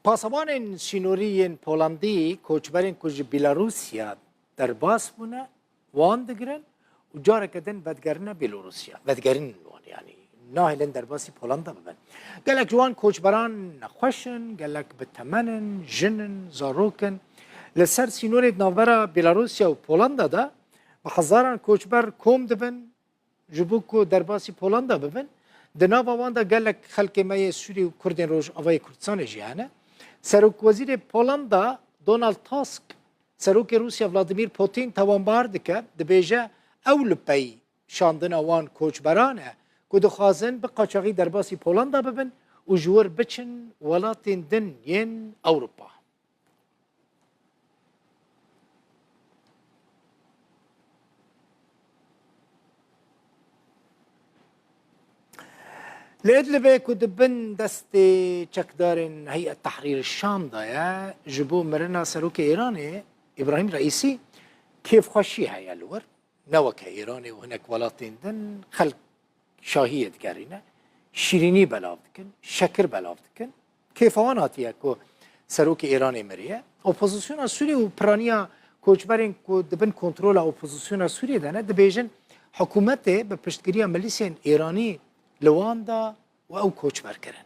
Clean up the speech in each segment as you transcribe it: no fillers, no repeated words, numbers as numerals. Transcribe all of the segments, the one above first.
پاسبان سینوری پولندی کوچبرین کج بیلاروسیا در باس بونه وان دگرن و جاره کدن بدگرنه بیلاروسیا بدگرین وان یعنی ناهلن در باسی پولندا ببن گلک جوان کوچبران نخوشن گلک بتمنن جنن زاروکن لسر سینوری ناورا بیلاروسیا و پولندا دا بحزاران کوچبر کوم دبن جبوکو در باسی پولندا ببن دناوا وان دا گلک خلک مای سوری و کردین روش آوای کردستان جیانه سروک وزیر پولندا دونالد تاسک سروک روسیا ولادیمیر پوتین توانبار دکه دبیجه اول پی شاندن وان کوچبرانه که دخوازن به قاچاقی در باسی پولندا ببن و جور بچن ولاتین دن ین اوروپا. لإدلبة كدبن دست چکدارن هيئة تحرير الشام دايا جبو مرنا سروك إيراني إبراهيم رئيسي كيف خشيها يا لور نوك إيراني وهناك ولاتين دن خلق شاهية دكارينا شيريني بلافتكن شكر بلافتكن كيف واناتيا كو سروك إيراني مريا أوبوزيسيون سوريا وبرانيا كوچبرين كو دبن كنترول أوبوزيسيون سوريا دانا دبيجن حكومته بپشتگیری ملیسین إيراني لواندا و او کوچبر کردن.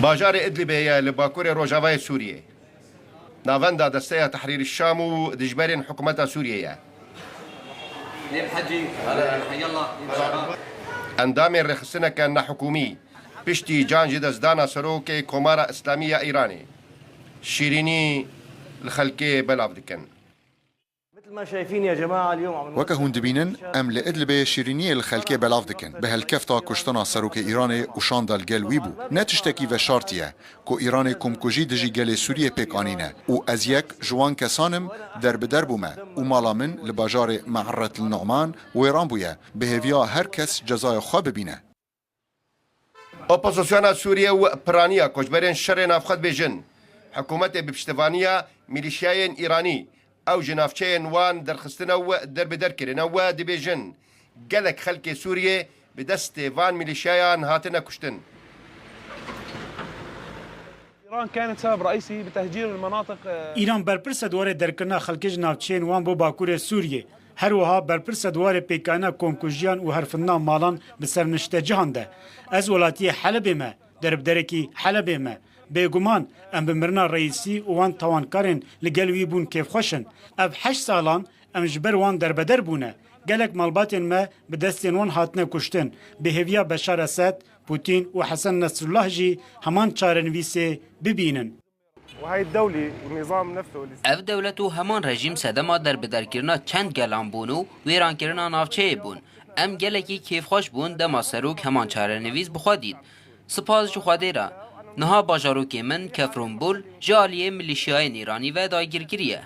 باجار ادلبه لباكور روجاوای سوریه. ناوندا دسته تحرير الشام و دجبرين حكومة سوريا. اندام رخصنا كان حكومي بشتي جان جدز دانا سروك كومارا اسلامية ايراني. شيريني الخلكي بلافدكن. ما شايفين يا جماعة اليوم وكهون دبينن ام لإدلبة شيرينية الخلكية بلاف دكن بهالكفتا كشتنا سروك إيراني وشاندا الجل ويبو نتشتكي وشارتية كو إيراني كومكوجي دجي جل سوريا بيكانينه و أزيك جوان كسانم درب دربوما ومالا من لباجار معرة النعمان وإيران بويا بهفيا هر كس جزايا خواه ببينه. اوبوزيسيون سوريا و برانيا كوجبرين شر نافخد بجن حكومة بپشتوانية ميليشياين إيراني او جنافچین وان درخستنه و درب درکرنه و دبیجن گلک خلک سوریه به دست وان میلیشیان هاتنه کشتن. ایران كانت سبب رئيسي بتهجير المناطق. ایران برپرس دواره درکرنا خلک جنافچین وان بو باکور سوریه هر وها برپرس دواره پیکانا کونکوژیان و حرفنا مالان به سرنشته جهان ده از ولاتی حلب ما درب درکی حلب ما بگمان ام بمرنا رئیسی وان توانکارن لگلوی بون کیف خوشن اب 8 سالان ام جبر وان در بدر بونه گلک مالباتن ما به دستین وان هاتنه کشتن به هویا بشار اسد پوتین و حسن نصر الله جی همان چارنویسه ببینن وهي الدولة والنظام نفسه اف دولتو همان رژیم سدما در بدرکرنا چند گلان بونو ویران کرنا نافچه بون ام گلکی کیف خوش بون دما سروک همان چارنویس بخوادید سپاس جو خادیرا نها باجاروکی من کفرونبول جالیه ملیشیای ایرانی و دایگیرگیریه.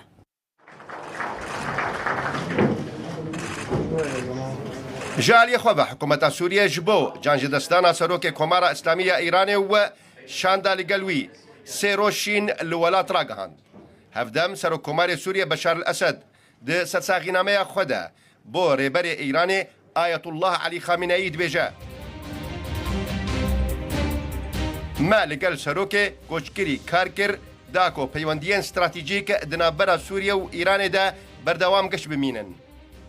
جالیه خواه حکومت سوریه جبو جانج دستانا سروک کمارا اسلامیه ایرانی و شاندا لگلوی سیروشین لولات راگهاند. هفدم سروک کمار سوریه بشار الاسد ده ستساغینامه خوده بو ریبر ایرانی آیت الله علی خامنه‌ای دبیجه. ما لقل سروكي كوشكري كاركر داكو بيوانديان استراتيجيك دنابرا سوريا و إيران دا بردوام قش بمينن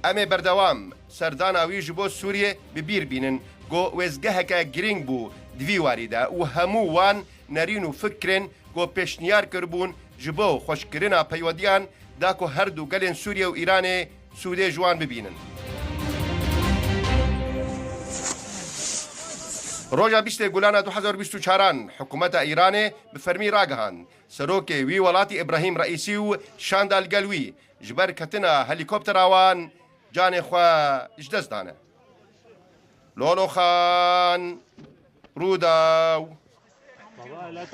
أمي بردوام سردانا ويجبو سوريا ببير بينن قو ويزقهكا جرينج بو دوي واريدا و همو وان نارينو فكرن قو بيشنيار كربون جبو خوشكرنا بيوانديان داكو هردو قلن سوريا و إيران سودي جوان ببينن روجا بیشتر گلانه 2024 حکومت ایران به فرمی راگهان سروک وی ولاتی ابراهیم رئیسی و شاندا الگلوی جبر کتنا هلیکوپتر آوان جان خوا اجدز دانه لولو خان روداو لا